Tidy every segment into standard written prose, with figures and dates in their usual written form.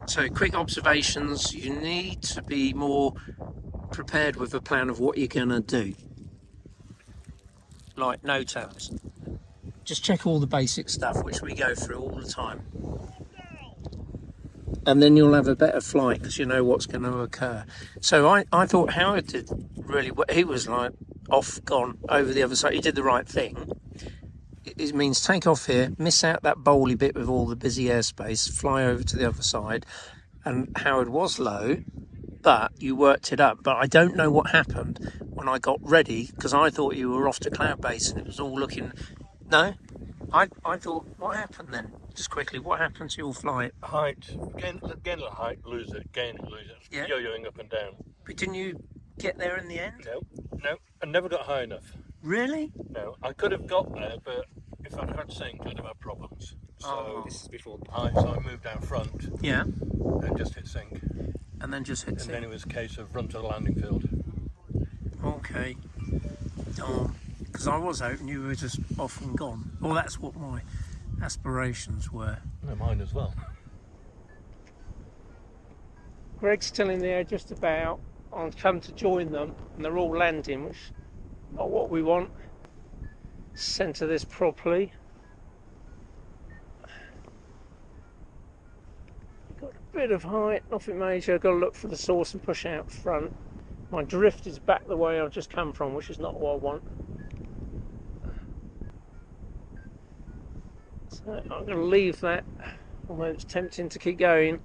So, quick observations. You need to be more prepared with a plan of what you're going to do. Like no tells. Just check all the basic stuff, which we go through all the time. And then you'll have a better flight because you know what's going to occur. So I thought Howard did really well. He was like off, gone over the other side. He did the right thing. It means take off here, miss out that bowly bit with all the busy airspace, fly over to the other side. And Howard was low, but you worked it up. But I don't know what happened when I got ready because I thought you were off to cloud base and it was all looking. No, I thought, what happened then? Just quickly, what happened to your flight? Height, gain a little height, lose it, gain it, lose it. Yeah. Yo-yoing up and down. But didn't you get there in the end? No, I never got high enough. Really? No, I could have got there, but if I'd had sync, I'd have had problems. So this is before the so I moved down front. Yeah. And just hit sync. And then just hit sync. And then it was a case of run to the landing field. Okay. Because I was hoping you were just off and gone. Well, that's what my aspirations were. No, mine as well. Greg's still in the air just about. I've come to join them and they're all landing, which is not what we want. Centre this properly. Got a bit of height, nothing major. Got to look for the source and push out front. My drift is back the way I've just come from, which is not what I want. So I'm going to leave that, although it's tempting to keep going.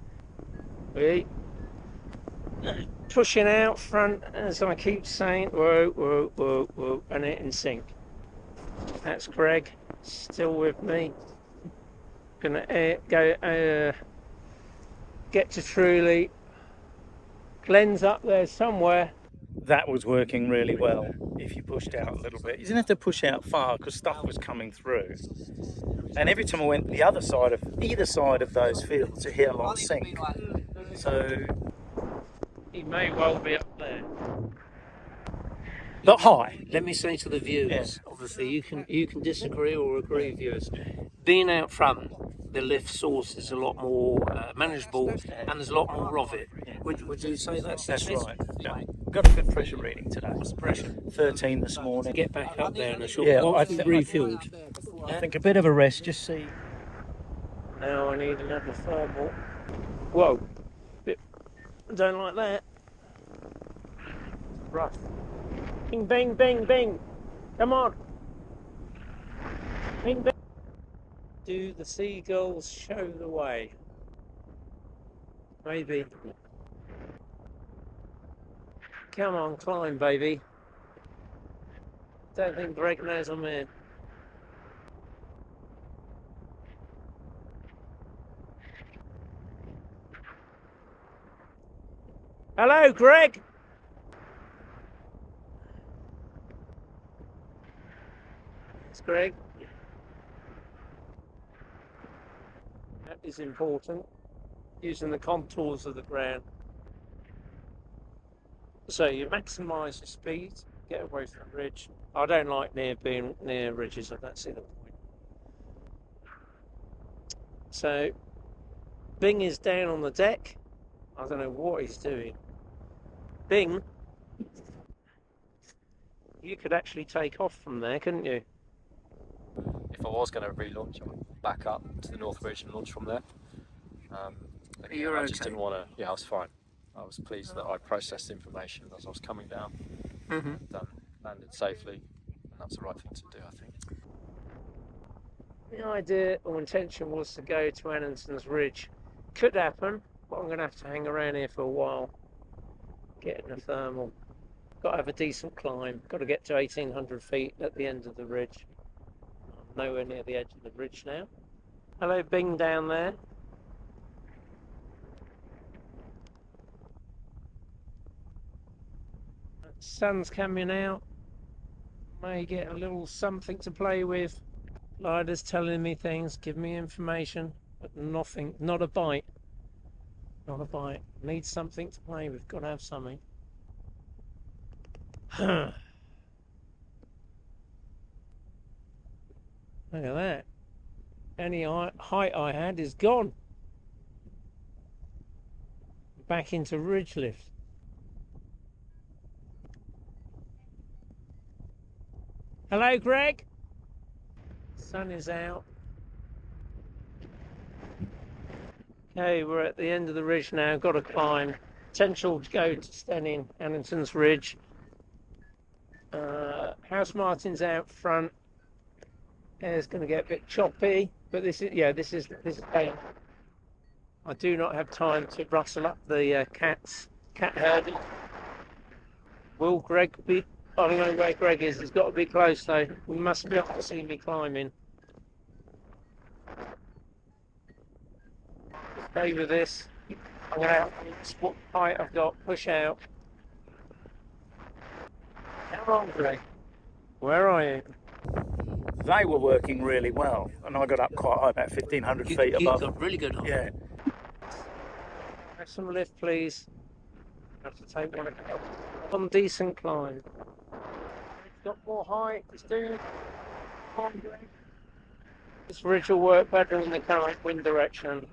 Pushing out front, as I keep saying, whoa, whoa, whoa, whoa, and it in sync. That's Greg, still with me. Gonna get to Truleigh. Glenn's up there somewhere. That was working really well if you pushed out a little bit. You didn't have to push out far because stuff was coming through. And every time I went the other side of either side of those fields, it hit a lot of sync. So He may well be up there. not high. Let me say to the viewers, obviously you can disagree or agree, viewers. Being out front, the lift source is a lot more manageable and there's a lot more of it. Would you say that's right? Yeah. Got a good pressure reading today. What's the pressure? 13 this morning. Get back up there in a short Yeah, while. I Refilled. I think a bit of a rest, just see. Now I need another thermal. Whoa. I don't like that. Rough. Bing, bing, bing, bing. Come on. Bing, bing. Do the seagulls show the way? Maybe. Come on, climb, baby. Don't think Greg knows I'm in. Hello, Greg. It's Greg. That is important. Using the contours of the ground. So you maximise your speed, get away from the ridge. I don't like being near ridges. I don't see the point. So Bing is down on the deck. I don't know what he's doing. Bing, you could actually take off from there, couldn't you? If I was going to relaunch, I would back up to the North Ridge and launch from there. But You're I just okay. didn't want to. Yeah, I was fine. I was pleased that I processed information as I was coming down, landed safely, and that's the right thing to do, I think. The idea or intention was to go to Annington's Ridge. Could happen, but I'm going to have to hang around here for a while, getting a thermal. Got to have a decent climb. Got to get to 1,800 feet at the end of the ridge. I'm nowhere near the edge of the ridge now. Hello, Bing down there. Sun's coming out. May get a little something to play with. Liders telling me things, give me information, but nothing, not a bite. Not a bite. Need something to play with. Got to have something. Look at that. Any height I had is gone. back into ridge lift. Hello, Greg. Sun is out. Okay, we're at the end of the ridge now. Got to climb. Potential to go to Stenning, Annington's ridge. House Martin's out front. Air's going to get a bit choppy, but this is okay. I do not have time to rustle up the cat herd. Will Greg be? I don't know where Greg is. He's got to be close though. We must be able to see me climbing. Stay with this. I'm going to have to what height I've got. Push out. Come on, Greg. Where are you? They were working really well, and I got up quite high, about 1,500 feet above. You got really good on. Yeah. Have some lift, please. I have to take one on decent climb. It's got more height. It's doing it. Come on, Greg. This ridge will work better in the current wind direction,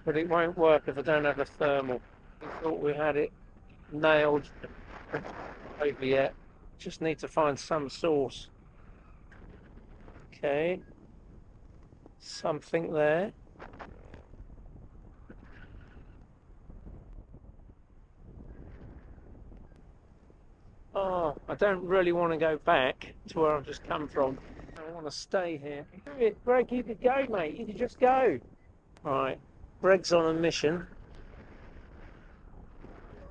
but it won't work if I don't have a thermal. We thought we had it nailed over yet. Just need to find some source. Okay, something there. Oh, I don't really want to go back to where I've just come from. I want to stay here. Greg, you could go, mate. You could just go. All right, Greg's on a mission.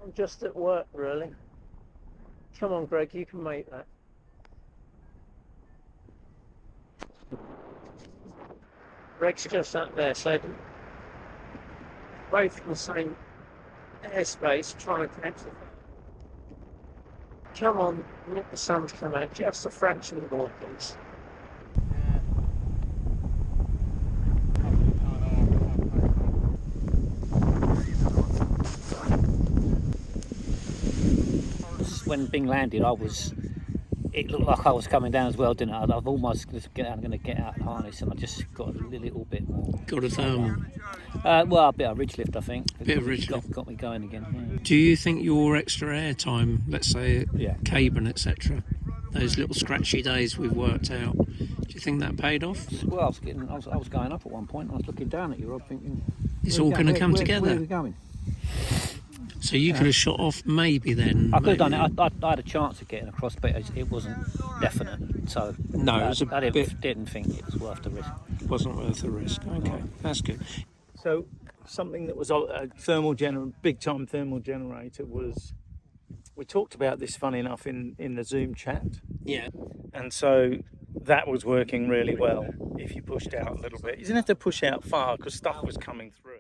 I'm just at work, really. Come on, Greg, you can make that. Greg's just up there, so both in the same airspace, trying to catch the. Come on, let the sun come out just a fraction more, please. When Bing landed, it looked like I was coming down as well, didn't it? I've almost I'm going to get out the harness, and I just got a little bit more. Got a thermal. Well, a bit of ridge lift, I think. Bit of ridge lift. Got me going again. Do you think your extra air time, let's say Yeah. Caban, etc., those little scratchy days we've worked out, do you think that paid off? Well, I was going up at one point. I was looking down at you, Rob, thinking It's all going to come together. Where are we going? So you could have shot off maybe then. I could have done it. I had a chance of getting across, but it wasn't definite. So No, it was I didn't think it was worth the risk. Wasn't worth the risk. Okay, that's good. So something that was a big time thermal generator was. We talked about this, funny enough, in the Zoom chat. Yeah. And so that was working really well if you pushed out a little bit. You didn't have to push out far because stuff was coming through.